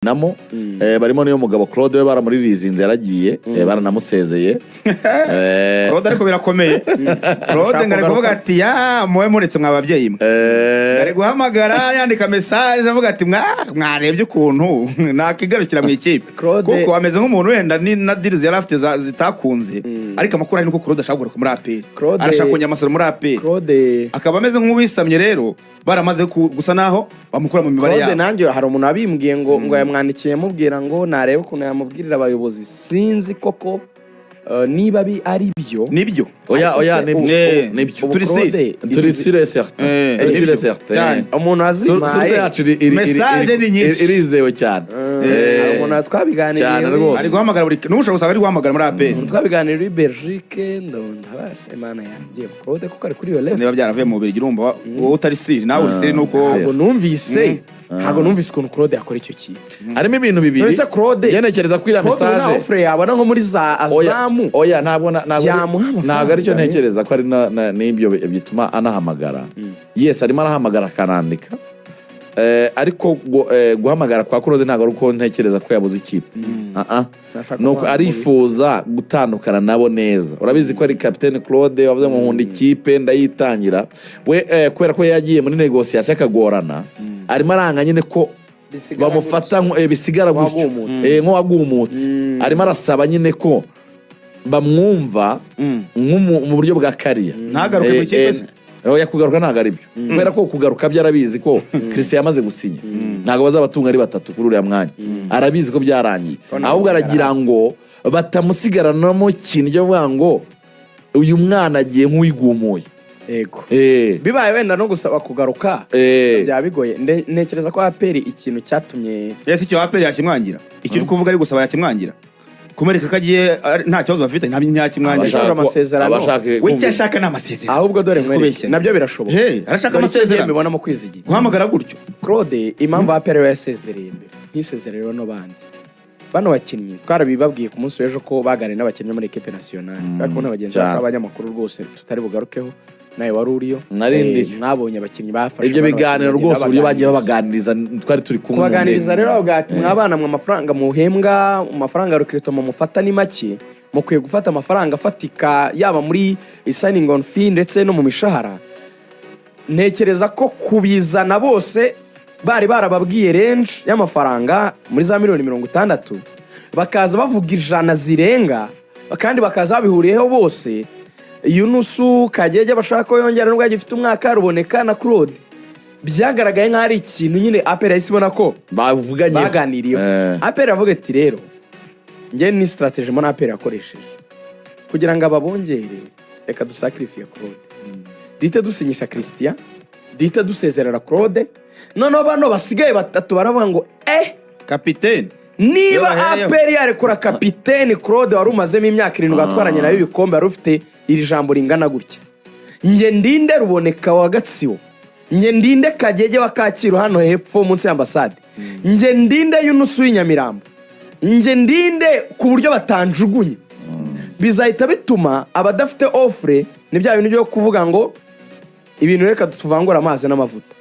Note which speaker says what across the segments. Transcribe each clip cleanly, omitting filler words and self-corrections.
Speaker 1: namo barimo niyo mugabo Cloude we baramuririzinze yaragiye baranamusezeye
Speaker 2: Cloude ariko birakomeye Cloude ngari kuvuga ati ya muwe muretse mwabavyeyi ngari guhamagara yandika message avuga ati mwarebye ukuntu nakigarukira mu ikipe kuko ameze nk'umuntu wenda ni na deals yarafite zitakunze ariko amakuru ari nuko Cloude ashaka muri APR arashaka kunyamasoro muri APR akaba ameze nk'ubisamye rero baramaze gusa naho bamukura mu mibare
Speaker 3: yabo nanjye hari umuntu abimbwiye ngo yamwandikiye mubwira ngo narebe ukuntu yamubwirira abayobozi sinzi koko niba ari byo
Speaker 1: nibyo oya nibyo turi sire certain
Speaker 3: umuntu azimaye
Speaker 2: message ni nyinshi
Speaker 1: irizewe cyane
Speaker 3: umuntu twabiganiriye
Speaker 2: ari guhamagara buri n'ushaka gusanga ari guhamagara muri APR
Speaker 3: twabiganiriye i Belgique ndabase Imana yangiye Cloude kuko ari kuri yo level
Speaker 2: niba byaravuye mu Belgique urumva wowe utari sire nawe uri sire nuko
Speaker 3: ntabwo numvise ukuntu Cloude yakora icyo kintu
Speaker 1: harimo ibintu bibiri yenekereza kwira message
Speaker 3: ofre yabona nko muri za azamu
Speaker 1: oya ntabwo ari cyo ntekereza ko ari n'ibyo bituma anahamagara yes arimo arahamagara kanandika ariko guhamagara kwa Cloude ntabwo ari uko ntekereza ko yabuze ikipe nuko arifuza gutandukana nabo neza urabizi ko ari capitaine Cloude wavuze ngo nkunda ikipe ndayitangira we kubera ko yagiye muri negotiation akagorana arimo aranga nyine ko bamufata bisigara gutyo nk'uwagumutse arimo arasaba nyine ko bamwumva mu buryo bwa kariya
Speaker 2: ntagaruke mu kipe
Speaker 1: oya kugaruka ntago ari byo kubera ko kugaruka byarabizi ko Christian yamaze gusinya ntago bazabatunga ari batatu kuri uriya mwanya arabizi ko byarangiye ahubwo aragira ngo batamusigaranamo ikintu cyo vuga ngo uyu mwana agiye nk'uwigumuye
Speaker 3: ego bibaye wenda no gusaba kugaruka byabigoye ntekereza ko APR ikintu cyatumye
Speaker 2: yesi cyo APR yakimwangira icyo uri kuvuga ari gusaba yakimwangira kumereka kagiye nta kibazo bafite nta nyakimwangira we cyashaka n'amasezerano
Speaker 3: ahubwo dore mwereke nabyo birashoboka
Speaker 2: arashaka amasezerano
Speaker 3: bibona mu kwizigira
Speaker 2: guhamagara gutyo
Speaker 3: Cloude impamvu APR yasezereye imbere ntisezerero no bano bakinnyi twarabibabwiye ku munsi w'ejo ko baganira n'abakinnyi muri equipe nationale ariko n'abagenzi b'abanyamakuru rwose tutari bugarukeho nawe wari uriyo mwabonye abakinnyi bafashe
Speaker 1: ibyo biganiro rwose uburyo bagiye babaganiriza twari turi kumwe
Speaker 3: kubaganiriza rero bagati mwabana mu mafaranga muhembwa mu mafaranga rukirito mu mufata ni make mukwiye gufata amafaranga afatika yaba muri signing on fee ndetse no mu mishahara ntekereza ko kubizana bose bari barababwiye range y'amafaranga muri za miliyoni 60 bakaza bavuga ijana zirenga kandi bakaza babihuriyeho bose Yunusu Kagege bashaka ko yongera nubwo agifite umwaka ruboneka na Cloude byagaragaye nk'ari ikintu nyine APR isibona ko
Speaker 1: bavuganye
Speaker 3: baganiriye APR avuga ati rero nge ni strategy mo APR yakoresheje kugira ngo ababongere reka dusacrifice Cloude dite dusinyisha Christian dite dusezerera Cloude none bano basigaye batatu baravuga ngo
Speaker 2: capitaine
Speaker 3: niba APR yarekura capitaine Cloude wari umazemo imyaka 7 atwaranye nayo ibikombe ari ufite iri jambo ringana gutya nge ndinde ruboneka wa Gatsibo nge ndinde Kagege wa Kacyiru hano hepfo munsi y'ambasade nge ndinde Yunusu w'inyamirambo nge ndinde ku buryo batanjugunye bizahita bituma abadafite offre ni bya bintu byo kuvuga ngo ibintu reka tuvangura amazi n'amavuta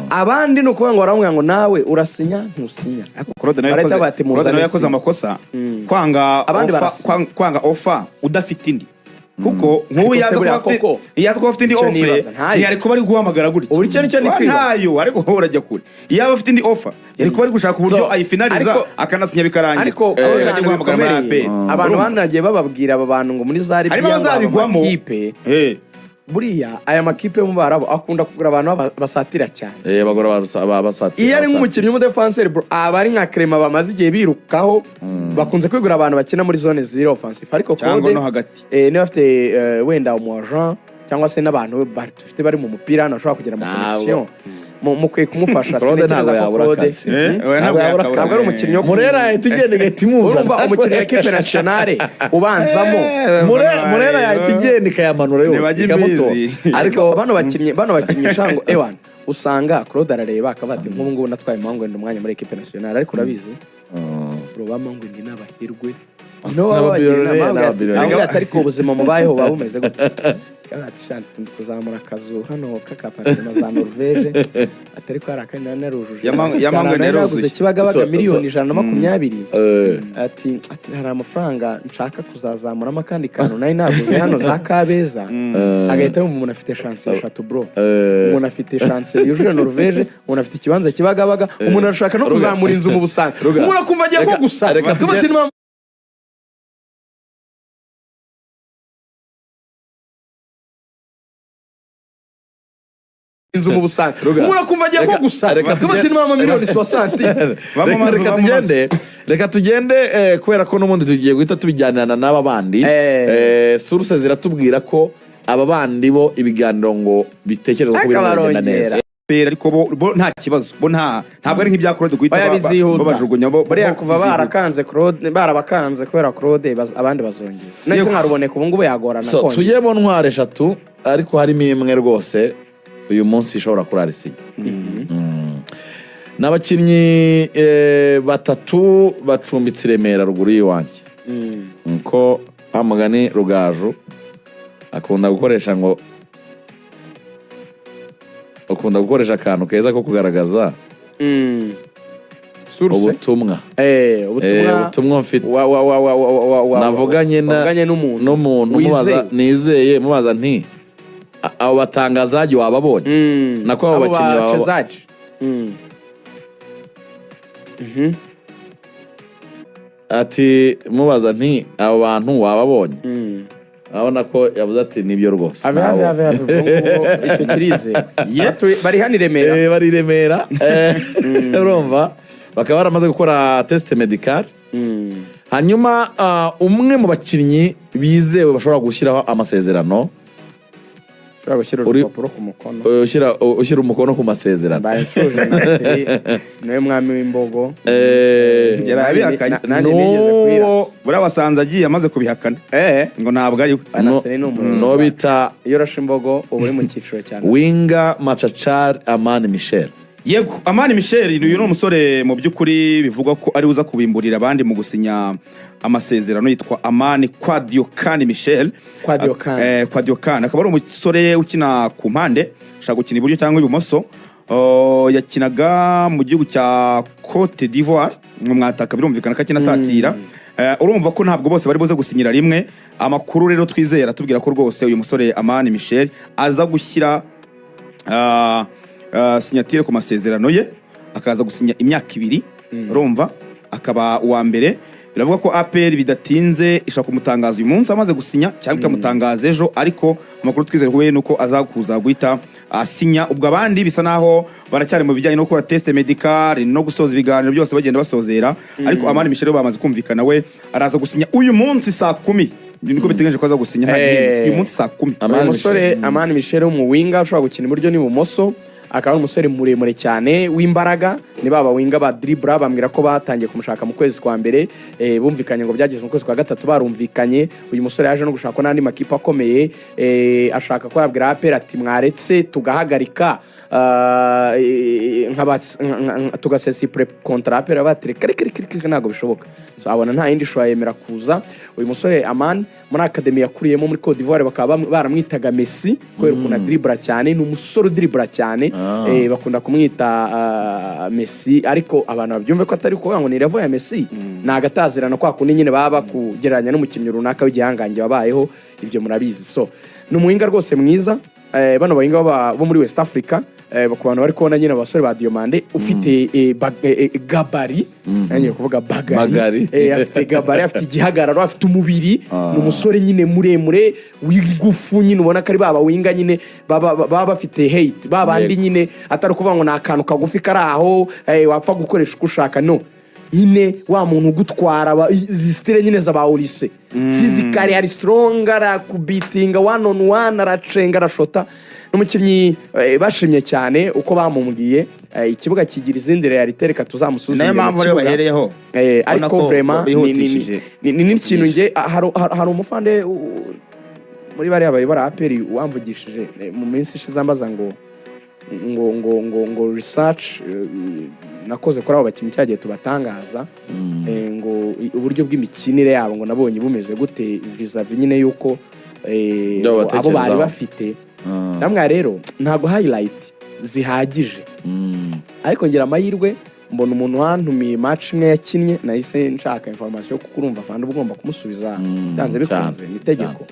Speaker 3: abandi no kuvuga ngo baramubwira ngo nawe urasinya ntusinya
Speaker 2: Cloude nawe yakoze amakosa kwanga offer udafite indi kuko nk'ubu yaza kuba afite indi offer yari kuba ari guhamagara gutya
Speaker 3: ubu icyo ni kwiba
Speaker 2: ntayo ariko wowe urajya kure yaba afite indi offer yari kuba ari gushaka uburyo ayifinaliza akanasinya bikarangira
Speaker 3: ariko abantu banagiye bababwira aba bantu ngo muri zari
Speaker 2: bazabigwamo buriya
Speaker 3: aya makipe mu barabo akunda kugura abantu basatira cyane
Speaker 1: bagora basatira
Speaker 3: iyo ari nk'umukinnyi w'umudefenseur abari nka Crema bamaze igihe birukaho bakunze kwigura abantu bakina muri zone zero offensive ariko
Speaker 2: Cloude no hagati
Speaker 3: niba afite wenda umu agent cyangwa se n'abantu bafite bari mu mupira nashobora kugera mu connection mukwiye kumufasha
Speaker 1: ntabwo yabura akazi
Speaker 3: ntabwo ari umukinnyi wo
Speaker 1: Murera yahita igenda igatimuza
Speaker 3: urumva umukinnyi wa equipe nationale ubanzamo
Speaker 1: Murera yahita igenda ikayamanura yose ikamuto
Speaker 3: ariko bano bakinnyi shango ewan usanga Cloude arareba akabati nk'ubu ngubu natwaye mango ndi umwanya muri equipe nationale ariko urabizi Rubama ngo ndi n'abahirwe no babagira ariko ubuzima mubayeho babumeze gute ati shanti kuzamura akazu hano k'akapartema za Norvege atari ko hari narujuje
Speaker 2: yamangwe
Speaker 3: naruzuye kibagabaga miliyoni 120 ati hari amafaranga nshaka kuzazamuramo kandi kantu nari naguze hano za Kabeza agahita umuntu afite chance ya shatu bro umuntu afite chance yuje Norvege umuntu afite ikibanza kibagabaga umuntu arashaka no kuzamura inzu mu Busanza umuntu akumva agiye ko gusa inzu mu Busanza umuntu akumva agiye ko gusa tubati mama miliyoni 60
Speaker 1: reka tugende kubera ko n'ubundi tugiye guhita tubijyanana n'aba bandi source ziratubwira ko aba bandi bo ibiganiro ngo bitekerezwa ko biragenda neza
Speaker 2: ariko bo nta kibazo bo ntabwo ari nk'ibyakorode guhita babajugunya bo
Speaker 3: bari kuva barakanze Cloude barabakanze kubera Cloude abandi bazongera nese nkaruboneka ubu ngubu yagorana
Speaker 1: konje tujyemo ntware 3 ariko harimo imwe rwose uyu munsi ishobora kurarisiga n'abakinnyi 3 bacumbitse Remera ruguru y'iwanjye nko amagani Rugaju akunda gukoresha akantu keza ko kugaragaza ubutumwa mfite navuganye n'umuntu nizeye mubaza nti abo batangazaji wababonye nako abo bakinnyi
Speaker 3: babazaji
Speaker 1: ati mubaza nti abo bantu wababonye abona ko yavuze ati nibyo rwose
Speaker 3: ave icyo kirize bari hano Remera
Speaker 1: bari Remera urumva bakaba baramaze gukora test medical hanyuma umwe mu bakinnyi bizewe bashobora gushyiraho amasezerano ushyira umukono ku masezerano
Speaker 3: niwe mwami w'imbogo
Speaker 2: buriya wasanze agiye amaze kubihakana ngo ntabwo ari we
Speaker 1: no bita
Speaker 3: iyo urashe imbogo uba uri mu cyiciro cyane
Speaker 1: winga Machachar Amani Michel
Speaker 2: yego Amani Michel uyu ni umusore mu by'ukuri bivugwa ko ari uza kubimburira abandi mu gusinya amasezerano yitwa Amani Kwadiokani Michel Kwadiokani akaba ari umusore ukina ku mpande ashaka gukina iburyo cyangwa ibumoso yakinaga mu gihugu cya Cote d'Ivoire mu mwataka birumvikana ko akina satira urumva ko ntabwo bose bari buze gusinyira rimwe amakuru rero twizera tubwira ko rwose uyu musore Amani Michel aza gushyira sinyatire ku masezerano ye akaza gusinya imyaka 2 urumva akaba uwa mbere biravuga ko APR bidatinze ishaka kumutangaza uyu munsi amaze gusinya cyangwa ikamutangaza ejo ariko amakuru twizera huye nuko azakuza guhita asinya ubwo abandi bisa naho baracyari mu bijyanye no gukora test medical no gusoza ibiganiro byose bagenda basozera ariko Amani Michel bamaze kumvikana we araza gusinya uyu munsi saa 10 niko bitegereje ko aza gusinya uyu munsi saa 10
Speaker 3: umusore Amani Michel mu winga ushobora gukina iburyo n'ibumoso akaba ari umusore muremure cyane w'imbaraga ni baba winga ba dribble bambwira ko batangiye kumushaka mu kwezi kwa mbere bumvikanye ngo byageze mu kwezi kwa gatatu barumvikanye uyu musore yaje no gushaka n'andi makipe akomeye ashaka ko yabwira APR ati mwaretse tugahagarika tugasesa pre contrat APR batire kare ntago bishoboka so abona nta yindi shwa yemera kuza uyu musore Amani muri academy yakuriyemo muri Cote d'Ivoire bakaba baramwitaga Messi kubera ukuntu dribble cyane ni umusore dribble cyane bakunda kumwita Messi ariko abantu babyumve ko atari ko ngo ni level ya Messi nagatazirana kwa kundi nyine baba kugereranya n'umukinnyi runaka w'igihangange wabayeho ibyo murabizi so n'umuhinga rwose mwiza bano bahinga bo muri West Africa bakubana bari kubona nyine abasore ba Diomande ufite gabari nanye kuvuga bagari afite gabari afite igihagararo afite umubiri n'umusore nyine muremure w'igufu nyine ubona kari baba winga nyine baba bafite hate babandi nyine atari kuvuga ngo nakantu kagufi karaho wapfa gukoresha ushaka no nyine wa muntu gutwara zistire nyine za baulise physically ari strong ara kubitinga one on one aracenga arashota n'umukinnyi bashimye cyane uko bamumubwiye ikibuga kigira izindi realite reka tuzamusuzumye
Speaker 2: nayo mpamvu rero bahereyeho
Speaker 3: ariko vraiment ni n'ikintu nge hari umufande muri bari abayobora APR wamvugishije mu minsi ishize ambaza ngo research nakoze kuri abo bakinnyi cyagiye tubatangaza ngo uburyo bw'imikinire yabo ngo nabonye bumeze gute vis-a-vis nyine yuko abo bari bafite namwe rero ntago highlight zihagije ariko ngira amahirwe mbona umuntu wantumiye match imwe yakinnye nahise nshaka information kuko urumva fanda ugomba kumusubiza byanze bikunze nitegeko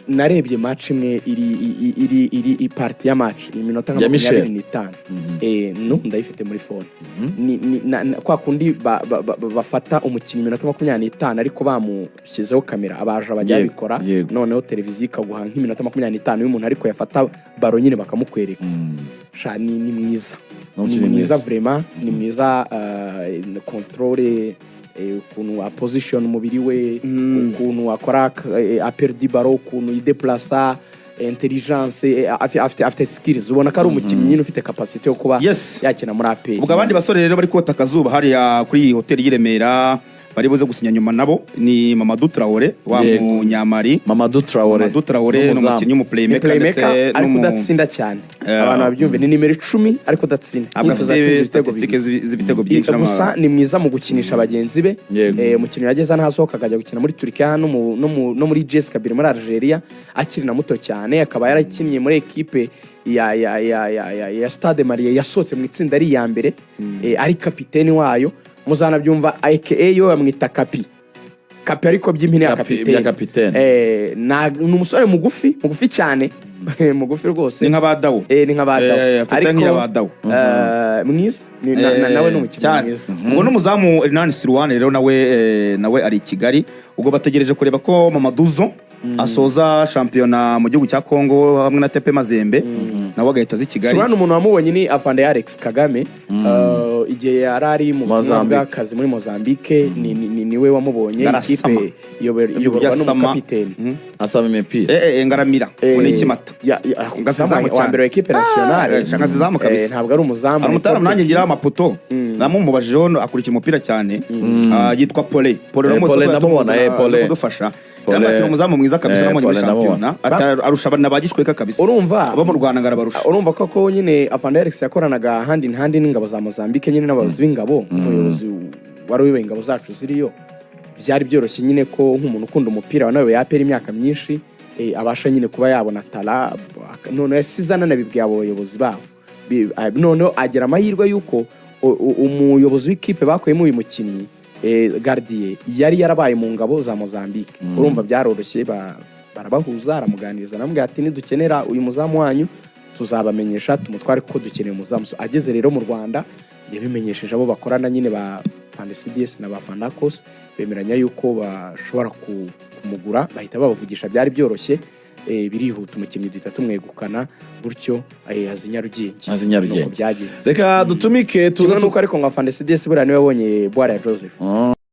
Speaker 3: narebye match imwe iri party ya match iminota nka 25 no ndayifite muri phone kwa kundi bafata umukinnyi iminota 25 ariko bamushyizeho kamera abaje bajya bikora noneho televiziyo ikaguha nk'iminota 25 y'umuntu ariko yafata baro nyine bakamukwereka shani ni mwiza vraiment ni mwiza contrôle ukuntu position umubiri we ukuntu akora aperdi baro ukuntu yideplaça intelligence afite skills ubona ko ari umukinnyi nyine ufite capacity yo kuba yakina muri APR
Speaker 2: ubwo abandi basore rero bari kota akazuba hari kuri hoteli y'Iremera bari buze gusinya nyuma nabo ni Mamadou Traoré wa Munyamari
Speaker 1: Mamadou Traoré
Speaker 2: n'umukinnyi mu playmaker ndetse
Speaker 3: ariko udatsinda cyane abantu babyumve ni nimero 10 ariko udatsinda
Speaker 2: z'ibitego byinshi
Speaker 3: gusa ni mwiza mu gukinisha abagenzi be umukinnyi yageza nahasohoka akajya gukina muri Turkiya no muri JS Kabiri muri Algeria akiri na muto cyane akaba yarakinnye muri equipe ya Stade Marie yasohotse mu itsinda ari ya mbere ari kapiteni wayo muzana byumva aka yo bamwita kapi ariko by'impine ya kapiteni n'umusore mugufi cyane mugufi rwose
Speaker 2: ni nk'abadawo
Speaker 3: ariko mwiza nawe n'umukinnyi mwiza
Speaker 2: ubwo n'umuzamu Hernani Sirwane rero nawe ari i Kigali ubwo bategereje kureba ko Mamaduzo asoza shampiyona mu gihugu cya Kongo hamwe na Tepe Mazembe nawe agahita azi Kigali
Speaker 3: Sirwane umuntu wamubonye ni Afande Alex Kagame igihe yarari mu bw'akazi muri Mozambique niwe wamubonye ikipe iyoborwa n'umukapiteni
Speaker 1: asaba imipira
Speaker 2: ngaramira muri Kimata
Speaker 3: wa mbere wa equipe nationale
Speaker 2: shakazizamu kabisa
Speaker 3: ntabwo ari umuzamu
Speaker 2: umutaramu nanjye ngira amapoto namumubajijeho akurikira umupira cyane yitwa Pole
Speaker 1: namubona
Speaker 2: kudufasha yamatira umuzamu mwiza kabisa namonye muri shampiyona arusha abana bagishweka kabisa
Speaker 3: urumva
Speaker 2: abo mu Rwanda ngarabarusha
Speaker 3: urumva ko nyine Afande Alex yakoranaga hand in hand n'ingabo za Mozambique nyine n'abayobozi b'ingabo umuyobozi wari wiwe ingabo zacu ziriyo byari byoroshye nyine ko nk'umuntu ukunda umupira wanawe yapera imyaka myinshi abasha nyine kuba yabona tala none yasizana nabibwiye abayobozi babo none agira amahirwe yuko umuyobozi w'ikipe bakuyemo uyu mukinnyi Gardie yari yarabaye mu ngabo za Mozambique urumva byaroroshye barabahuza aramuganiriza namubwira ati nidukenera uyu muzamu wanyu tuzabamenyesha tumutware kuko dukeneye umuzamu ageze rero mu Rwanda yabimenyesheje abo bakorana nyine ba Fandesidies na ba Fanakos bemeranya yuko bashobora kumugura bahita babavugisha byari byoroshye birihuta umukinnyi duhita tumwegukana gutyo azinyarugenge
Speaker 1: reka dutumike
Speaker 3: tuza nuko ariko ngo Fandesidies buriya niwe wabonye Bwara ya Joseph